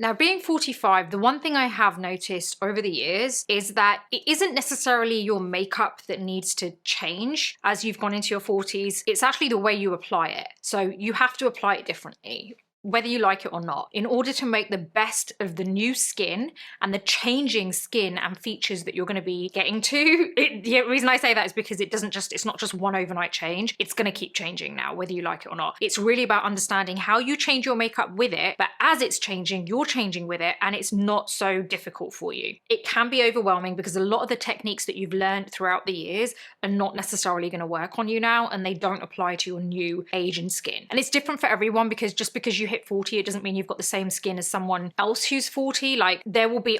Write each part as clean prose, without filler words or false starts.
Now, being 45, the one thing I have noticed over the years is that it isn't necessarily your makeup that needs to change as you've gone into your 40s. It's actually the way you apply it. So you have to apply it differently, whether you like it or not, in order to make the best of the new skin and the changing skin and features that you're going to be getting to. The reason I say that is because it's not just one overnight change. It's going to keep changing now, whether you like it or not. It's really about understanding how you change your makeup with it, but as it's changing, you're changing with it, and it's not so difficult for you. It can be overwhelming because a lot of the techniques that you've learned throughout the years are not necessarily going to work on you now, and they don't apply to your new age and skin. And it's different for everyone, because just because you hit 40, it doesn't mean you've got the same skin as someone else who's 40. Like,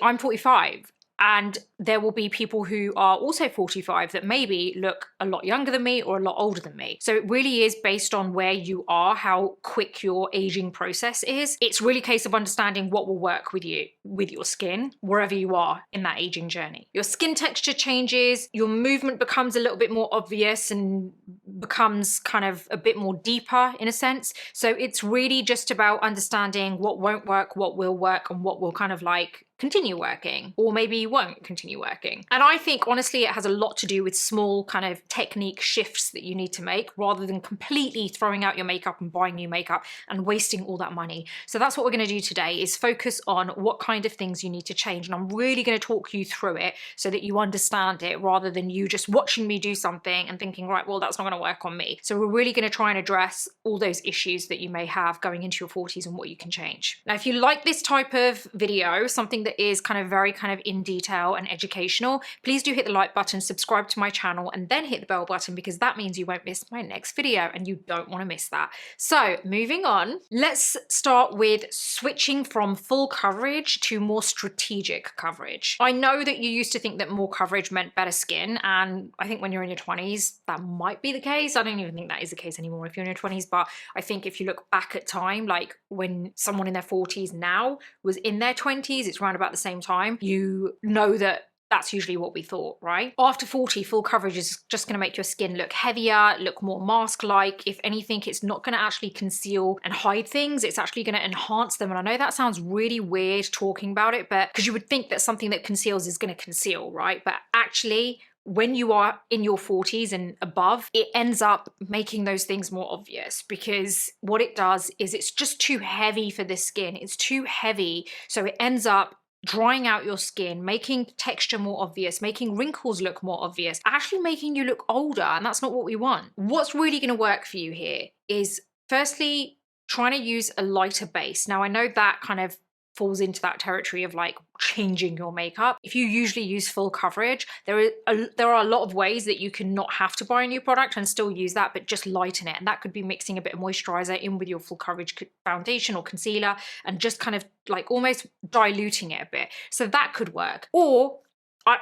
I'm 45, and there will be people who are also 45 that maybe look a lot younger than me or a lot older than me. So it really is based on where you are, how quick your aging process is. It's really a case of understanding what will work with you, with your skin, wherever you are in that aging journey. Your skin texture changes, your movement becomes a little bit more obvious and becomes kind of a bit more deeper in a sense. So it's really just about understanding what won't work, what will work, and what will kind of like continue working, or maybe you won't continue working. And I think honestly it has a lot to do with small kind of technique shifts that you need to make, rather than completely throwing out your makeup and buying new makeup and wasting all that money. So that's what we're going to do today, is focus on what kind of things you need to change, and I'm really going to talk you through it so that you understand it, rather than you just watching me do something and thinking, right, well, that's not going to work on me. So we're really going to try and address all those issues that you may have going into your 40s and what you can change. Now, if you like this type of video, something that is kind of very kind of in detail and educational, please do hit the like button, subscribe to my channel, and then hit the bell button, because that means you won't miss my next video, and you don't want to miss that. So moving on, let's start with switching from full coverage to more strategic coverage. I know that you used to think that more coverage meant better skin, and I think when you're in your 20s that might be the case. I don't even think that is the case anymore if you're in your 20s, but I think if you look back at time, like when someone in their 40s now was in their 20s, it's around about the same time, you know that that's usually what we thought, right? After 40, full coverage is just going to make your skin look heavier, look more mask-like. If anything, it's not going to actually conceal and hide things. It's actually going to enhance them. And I know that sounds really weird talking about it, but because you would think that something that conceals is going to conceal, right? But actually, when you are in your 40s and above, it ends up making those things more obvious, because what it does is it's just too heavy for the skin. It's too heavy. So it ends up drying out your skin, making texture more obvious, making wrinkles look more obvious, actually making you look older, and that's not what we want. What's really going to work for you here is, firstly, trying to use a lighter base. Now, I know that kind of falls into that territory of like changing your makeup. If you usually use full coverage, there are a lot of ways that you can not have to buy a new product and still use that, but just lighten it. And that could be mixing a bit of moisturizer in with your full coverage foundation or concealer, and just kind of like almost diluting it a bit. So that could work. Or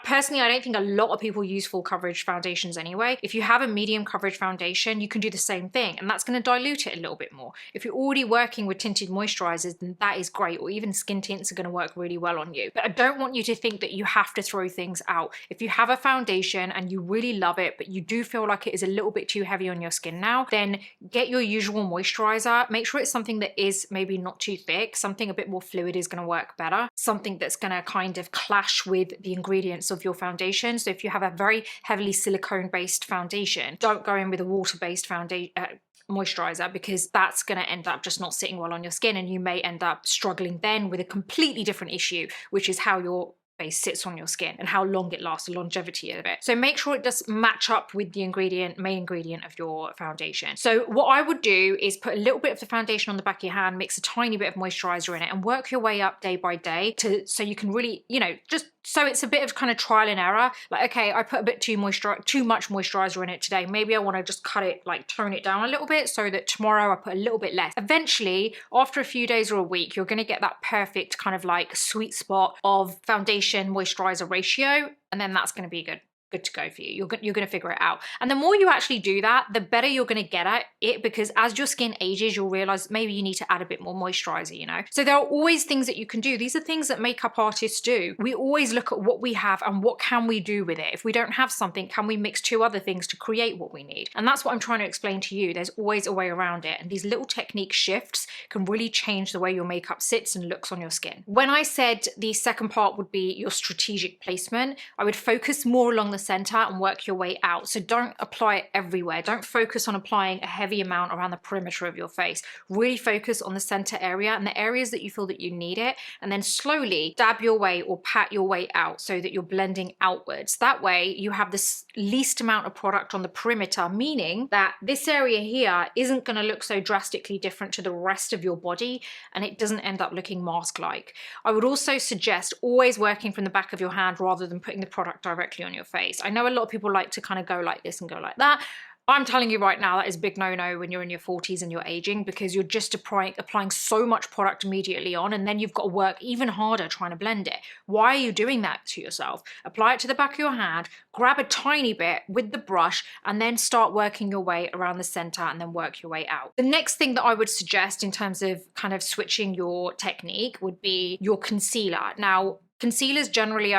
personally, I don't think a lot of people use full coverage foundations anyway. If you have a medium coverage foundation, you can do the same thing, and that's going to dilute it a little bit more. If you're already working with tinted moisturizers, then that is great, or even skin tints are going to work really well on you. But I don't want you to think that you have to throw things out. If you have a foundation and you really love it, but you do feel like it is a little bit too heavy on your skin now, then get your usual moisturizer. Make sure it's something that is maybe not too thick. Something a bit more fluid is going to work better. Something that's going to kind of clash with the ingredients of your foundation. So if you have a very heavily silicone-based foundation, don't go in with a water-based moisturizer, because that's going to end up just not sitting well on your skin, and you may end up struggling then with a completely different issue, which is how your base sits on your skin and how long it lasts, the longevity of it. So make sure it does match up with the main ingredient of your foundation. So what I would do is put a little bit of the foundation on the back of your hand, mix a tiny bit of moisturizer in it, and work your way up day by day so you can really, just so it's a bit of kind of trial and error. Like, okay, I put a bit too much moisturizer in it today. Maybe I want to just cut it, like tone it down a little bit, so that tomorrow I put a little bit less. Eventually, after a few days or a week, you're going to get that perfect kind of like sweet spot of foundation moisturizer ratio, and then that's going to be good. good to go for you. You're going to figure it out. And the more you actually do that, the better you're going to get at it, because as your skin ages, you'll realize maybe you need to add a bit more moisturizer, you know? So there are always things that you can do. These are things that makeup artists do. We always look at what we have and what can we do with it. If we don't have something, can we mix two other things to create what we need? And that's what I'm trying to explain to you. There's always a way around it. And these little technique shifts can really change the way your makeup sits and looks on your skin. When I said the second part would be your strategic placement, I would focus more along the center and work your way out. So don't apply it everywhere. Don't focus on applying a heavy amount around the perimeter of your face. Really focus on the center area and the areas that you feel that you need it, and then slowly dab your way or pat your way out so that you're blending outwards. That way you have the least amount of product on the perimeter, meaning that this area here isn't going to look so drastically different to the rest of your body, and it doesn't end up looking mask-like. I would also suggest always working from the back of your hand rather than putting the product directly on your face. I know a lot of people like to kind of go like this and go like that. I'm telling you right now, that is a big no-no when you're in your 40s and you're aging, because you're just applying so much product immediately on, and then you've got to work even harder trying to blend it. Why are you doing that to yourself? Apply it to the back of your hand, grab a tiny bit with the brush, and then start working your way around the center and then work your way out. The next thing that I would suggest in terms of kind of switching your technique would be your concealer. Now, concealers generally,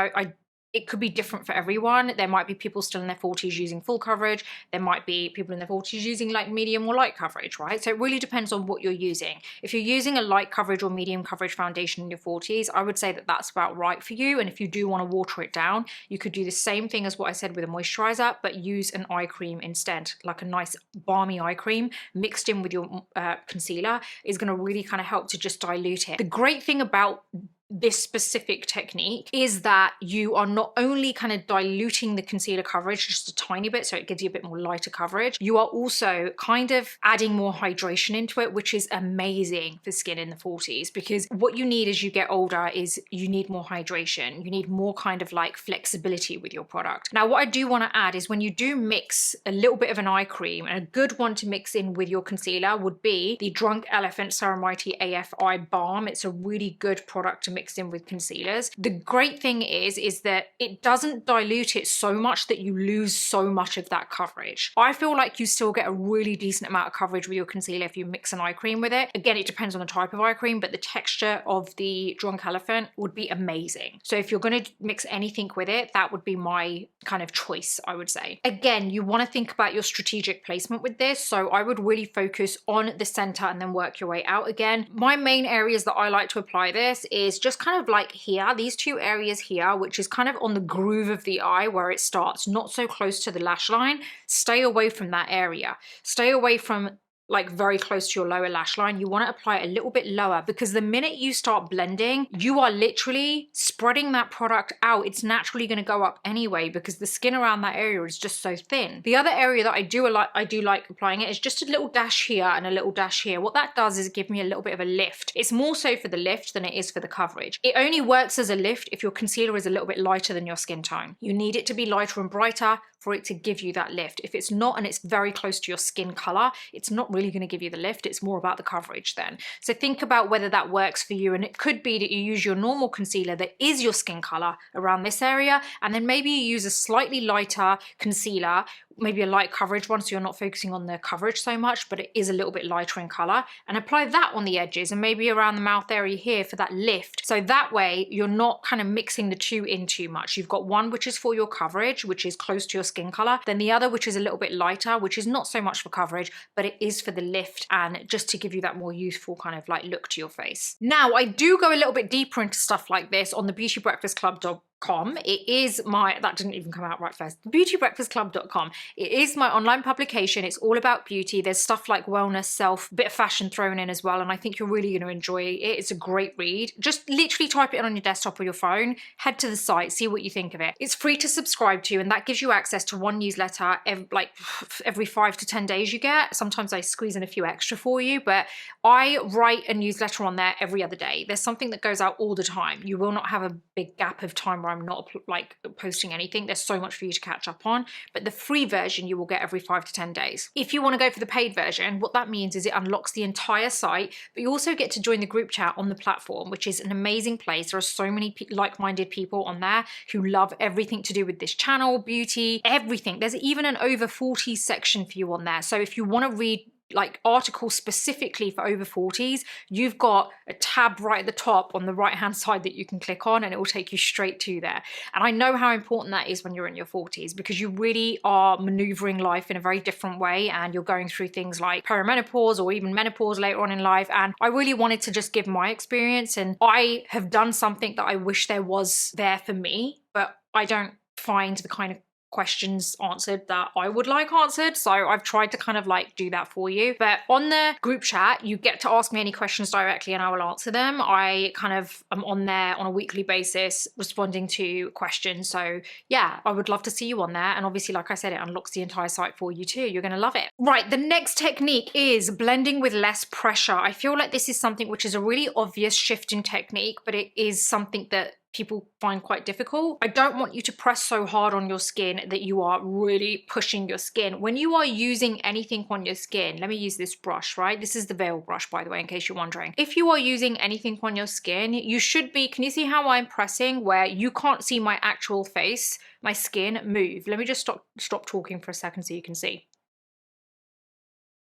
it could be different for everyone. There might be people still in their 40s using full coverage. There might be people in their 40s using like medium or light coverage, right? So it really depends on what you're using. If you're using a light coverage or medium coverage foundation in your 40s, I would say that that's about right for you. And if you do want to water it down, you could do the same thing as what I said with a moisturizer, but use an eye cream instead, like a nice balmy eye cream mixed in with your concealer is going to really kind of help to just dilute it. The great thing about this specific technique is that you are not only kind of diluting the concealer coverage just a tiny bit, so it gives you a bit more lighter coverage, you are also kind of adding more hydration into it, which is amazing for skin in the 40s, because what you need as you get older is you need more hydration. You need more kind of like flexibility with your product. Now, what I do want to add is when you do mix a little bit of an eye cream, and a good one to mix in with your concealer would be the Drunk Elephant Ceramide AFI Balm. It's a really good product to mix in with concealers. The great thing is that it doesn't dilute it so much that you lose so much of that coverage. I feel like you still get a really decent amount of coverage with your concealer if you mix an eye cream with it. Again, it depends on the type of eye cream, but the texture of the Drunk Elephant would be amazing. So if you're going to mix anything with it, that would be my kind of choice, I would say. Again, you want to think about your strategic placement with this. So I would really focus on the center and then work your way out again. My main areas that I like to apply this is just kind of like here, these two areas here, which is kind of on the groove of the eye where it starts, not so close to the lash line. Stay away from that area. Stay away from like very close to your lower lash line. You want to apply it a little bit lower, because the minute you start blending, you are literally spreading that product out. It's naturally going to go up anyway because the skin around that area is just so thin. The other area that I do like applying it is just a little dash here and a little dash here. What that does is give me a little bit of a lift. It's more so for the lift than it is for the coverage. It only works as a lift if your concealer is a little bit lighter than your skin tone. You need it to be lighter and brighter for it to give you that lift. If it's not and it's very close to your skin color, it's not really going to give you the lift. It's more about the coverage then. So think about whether that works for you, and it could be that you use your normal concealer that is your skin color around this area, and then maybe you use a slightly lighter concealer, maybe a light coverage one, so you're not focusing on the coverage so much, but it is a little bit lighter in color, and apply that on the edges and maybe around the mouth area here for that lift. So that way you're not kind of mixing the two in too much. You've got one which is for your coverage, which is close to your skin color, then the other which is a little bit lighter, which is not so much for coverage, but it is for the lift and just to give you that more youthful kind of like look to your face. Now, I do go a little bit deeper into stuff like this on the beautybreakfastclub.com. It is my, that didn't even come out right first, beautybreakfastclub.com. It is my online publication. It's all about beauty. There's stuff like wellness, self, bit of fashion thrown in as well, and I think you're really going to enjoy it. It's a great read. Just literally type it on your desktop or your phone, head to the site, see what you think of it. It's free to subscribe to, and that gives you access to one newsletter every 5 to 10 days you get. Sometimes I squeeze in a few extra for you, but I write a newsletter on there every other day. There's something that goes out all the time. You will not have a big gap of time where I'm not like posting anything. There's so much for you to catch up on, but the free version you will get every 5 to 10 days. If you want to go for the paid version, what that means is it unlocks the entire site, but you also get to join the group chat on the platform, which is an amazing place. There are so many like-minded people on there who love everything to do with this channel, beauty, everything. There's even an over 40s section for you on there. So if you want to read like articles specifically for over 40s, you've got a tab right at the top on the right hand side that you can click on, and it will take you straight to there. And I know how important that is when you're in your 40s, because you really are maneuvering life in a very different way, and you're going through things like perimenopause or even menopause later on in life. And I really wanted to just give my experience, and I have done something that I wish there was there for me, but I don't find the kind of questions answered that I would like answered. So I've tried to kind of like do that for you. But on the group chat, you get to ask me any questions directly and I will answer them. I kind of am on there on a weekly basis responding to questions. So yeah, I would love to see you on there. And obviously, like I said, it unlocks the entire site for you too. You're going to love it. Right, the next technique is blending with less pressure. I feel like this is something which is a really obvious shift in technique, but it is something that people find quite difficult. I don't want you to press so hard on your skin that you are really pushing your skin. When you are using anything on your skin, let me use this brush, right? This is the veil brush, by the way, in case you're wondering. If you are using anything on your skin, you should be, can you see how I'm pressing where you can't see my actual face, my skin move? Let me just stop talking for a second so you can see.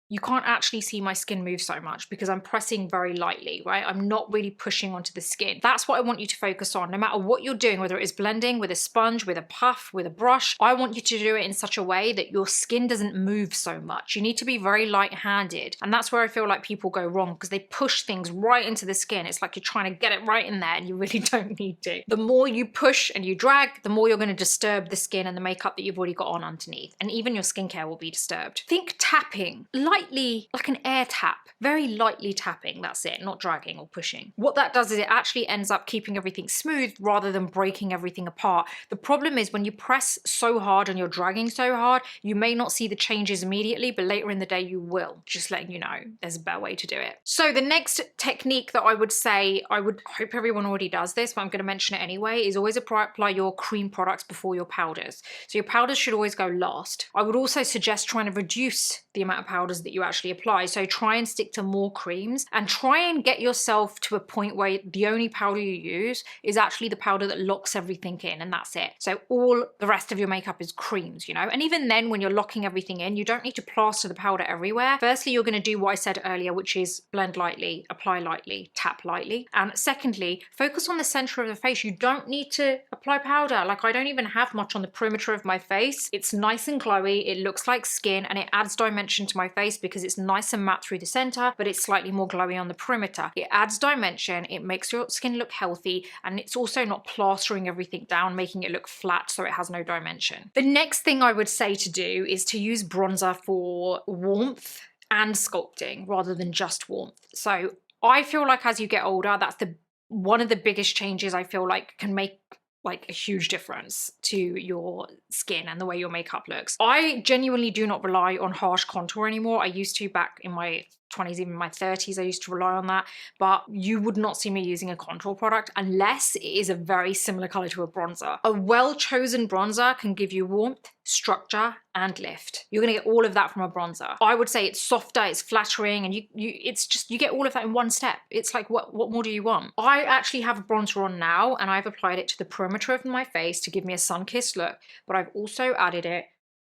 You can't actually see my skin move so much because I'm pressing very lightly, right? I'm not really pushing onto the skin. That's what I want you to focus on. No matter what you're doing, whether it is blending with a sponge, with a puff, with a brush, I want you to do it in such a way that your skin doesn't move so much. You need to be very light-handed. And that's where I feel like people go wrong, because they push things right into the skin. It's like you're trying to get it right in there and you really don't need to. The more you push and you drag, the more you're going to disturb the skin and the makeup that you've already got on underneath. And even your skincare will be disturbed. Think tapping. Lightly, like an air tap, very lightly tapping, that's it, not dragging or pushing. What that does is it actually ends up keeping everything smooth rather than breaking everything apart. The problem is when you press so hard and you're dragging so hard, you may not see the changes immediately, but later in the day you will. Just letting you know, there's a better way to do it. So the next technique that I would say, I would hope everyone already does this, but I'm going to mention it anyway, is always apply your cream products before your powders. So your powders should always go last. I would also suggest trying to reduce the amount of powders that you actually apply. So try and stick to more creams and try and get yourself to a point where the only powder you use is actually the powder that locks everything in, and that's it. So all the rest of your makeup is creams, you know? And even then, when you're locking everything in, you don't need to plaster the powder everywhere. Firstly, you're going to do what I said earlier, which is blend lightly, apply lightly, tap lightly. And secondly, focus on the center of the face. You don't need to apply powder. Like, I don't even have much on the perimeter of my face. It's nice and glowy. It looks like skin and it adds dimension to my face because it's nice and matte through the center, but it's slightly more glowy on the perimeter. It adds dimension, it makes your skin look healthy, and it's also not plastering everything down, making it look flat so it has no dimension. The next thing I would say to do is to use bronzer for warmth and sculpting rather than just warmth. So I feel like as you get older, that's one of the biggest changes I feel like can make like a huge difference to your skin and the way your makeup looks. I genuinely do not rely on harsh contour anymore. I used to back in my 20s, even my 30s, I used to rely on that, but you would not see me using a contour product unless it is a very similar color to a bronzer. A well-chosen bronzer can give you warmth, structure, and lift. You're gonna get all of that from a bronzer. I would say it's softer, it's flattering, and you get all of that in one step. It's like, what more do you want? I actually have a bronzer on now, and I've applied it to the perimeter of my face to give me a sun-kissed look, but I've also added it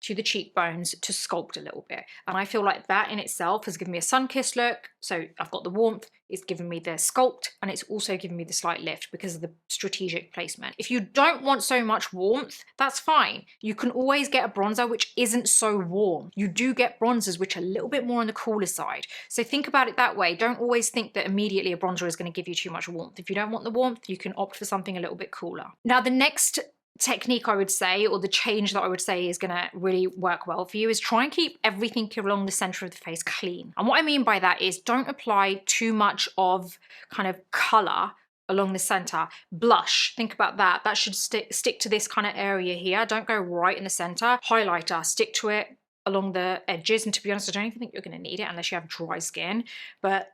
to the cheekbones to sculpt a little bit. And I feel like that in itself has given me a sun-kissed look. So I've got the warmth, it's given me the sculpt, and it's also given me the slight lift because of the strategic placement. If you don't want so much warmth, that's fine. You can always get a bronzer which isn't so warm. You do get bronzers which are a little bit more on the cooler side. So think about it that way. Don't always think that immediately a bronzer is going to give you too much warmth. If you don't want the warmth, you can opt for something a little bit cooler. Now, the next technique I would say, or the change that I would say is going to really work well for you, is try and keep everything along the center of the face clean. And what I mean by that is don't apply too much of kind of color along the center. Blush, think about that. That should stick to this kind of area here. Don't go right in the center. Highlighter, stick to it along the edges. And to be honest, I don't even think you're going to need it unless you have dry skin, but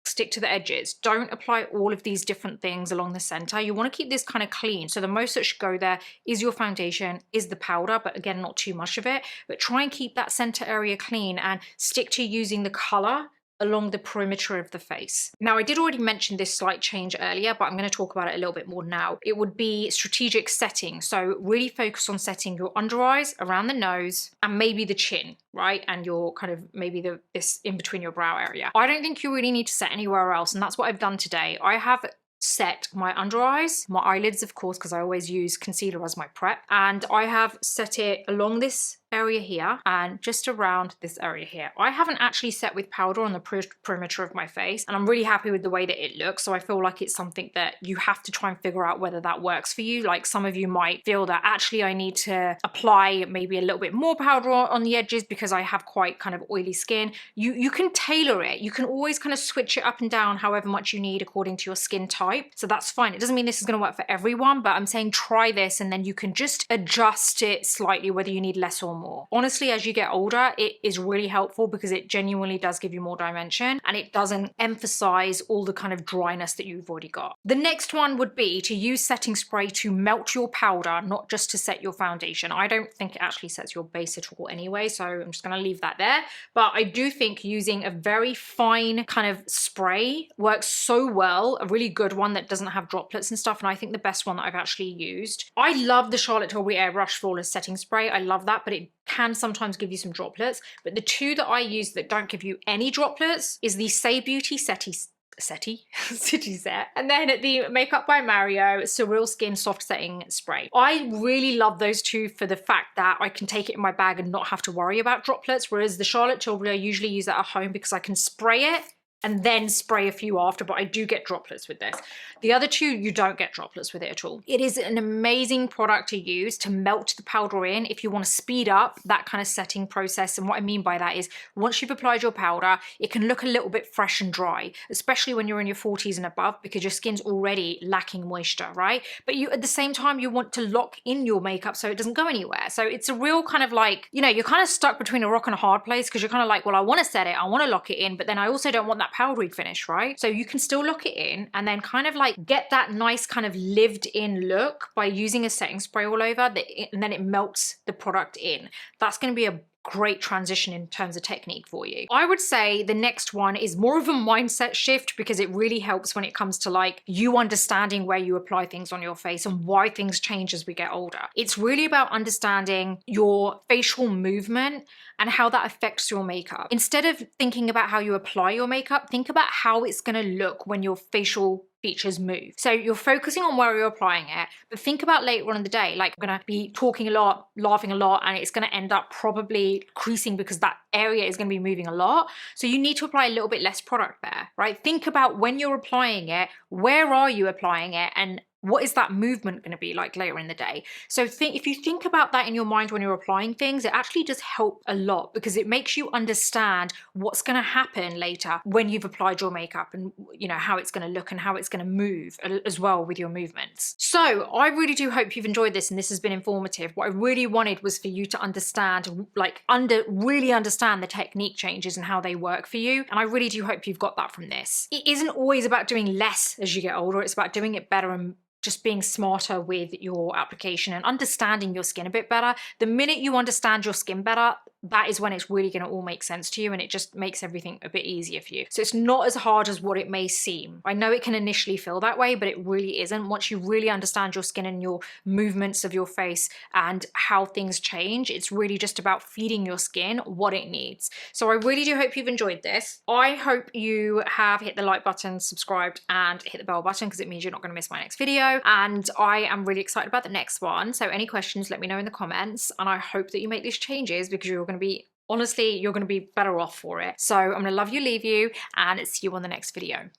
stick to the edges. Don't apply all of these different things along the center. You want to keep this kind of clean. So the most that should go there is your foundation, is the powder, but again, not too much of it. But try and keep that center area clean and stick to using the color along the perimeter of the face. Now, I did already mention this slight change earlier, but I'm going to talk about it a little bit more now. It would be strategic setting. So really focus on setting your under eyes, around the nose, and maybe the chin, right? And your kind of maybe this in between your brow area. I don't think you really need to set anywhere else, and that's what I've done today. I have set my under eyes, my eyelids, of course, because I always use concealer as my prep, and I have set it along this area here and just around this area here. I haven't actually set with powder on the perimeter of my face, and I'm really happy with the way that it looks. So I feel like it's something that you have to try and figure out whether that works for you. Like some of you might feel that actually I need to apply maybe a little bit more powder on the edges because I have quite kind of oily skin. You can tailor it. You can always kind of switch it up and down however much you need according to your skin type. So that's fine. It doesn't mean this is going to work for everyone, but I'm saying try this and then you can just adjust it slightly whether you need less or more. Honestly, as you get older, it is really helpful because it genuinely does give you more dimension and it doesn't emphasize all the kind of dryness that you've already got. The next one would be to use setting spray to melt your powder, not just to set your foundation. I don't think it actually sets your base at all anyway, so I'm just going to leave that there. But I do think using a very fine kind of spray works so well, a really good one that doesn't have droplets and stuff, and I think the best one that I've actually used. I love the Charlotte Tilbury Airbrush Flawless Setting Spray. I love that, but it can sometimes give you some droplets. But the two that I use that don't give you any droplets is the Say Beauty City Set, and then the Makeup by Mario Surreal Skin Soft Setting Spray. I really love those two for the fact that I can take it in my bag and not have to worry about droplets, whereas the Charlotte Tilbury I usually use that at home because I can spray it and then spray a few after, but I do get droplets with this. The other two, you don't get droplets with it at all. It is an amazing product to use to melt the powder in if you want to speed up that kind of setting process. And what I mean by that is once you've applied your powder, it can look a little bit fresh and dry, especially when you're in your 40s and above because your skin's already lacking moisture, right? But you, at the same time, you want to lock in your makeup so it doesn't go anywhere. So it's a real kind of like, you know, you're kind of stuck between a rock and a hard place because you're kind of like, well, I want to set it, I want to lock it in, but then I also don't want that powdery finish, right? So you can still lock it in and then kind of like get that nice kind of lived in look by using a setting spray all over and then it melts the product in. That's going to be a great transition in terms of technique for you. I would say the next one is more of a mindset shift because it really helps when it comes to like you understanding where you apply things on your face and why things change as we get older. It's really about understanding your facial movement and how that affects your makeup. Instead of thinking about how you apply your makeup, think about how it's going to look when your facial features move. So you're focusing on where you're applying it, but think about later on in the day, like I'm gonna be talking a lot, laughing a lot, and it's gonna end up probably creasing because that area is gonna be moving a lot. So you need to apply a little bit less product there, right? Think about when you're applying it, where are you applying it, and what is that movement going to be like later in the day? So if you think about that in your mind when you're applying things, it actually does help a lot because it makes you understand what's going to happen later when you've applied your makeup and you know how it's going to look and how it's going to move as well with your movements. So I really do hope you've enjoyed this and this has been informative. What I really wanted was for you to understand, like really understand the technique changes and how they work for you. And I really do hope you've got that from this. It isn't always about doing less as you get older. It's about doing it better and just being smarter with your application and understanding your skin a bit better. The minute you understand your skin better, that is when it's really going to all make sense to you and it just makes everything a bit easier for you. So it's not as hard as what it may seem. I know it can initially feel that way, but it really isn't. Once you really understand your skin and your movements of your face and how things change, it's really just about feeding your skin what it needs. So I really do hope you've enjoyed this. I hope you have hit the like button, subscribed, and hit the bell button because it means you're not going to miss my next video. And I am really excited about the next one. So any questions, let me know in the comments. And I hope that you make these changes because you're going to be, honestly, you're going to be better off for it. So I'm going to love you, leave you, and see you on the next video.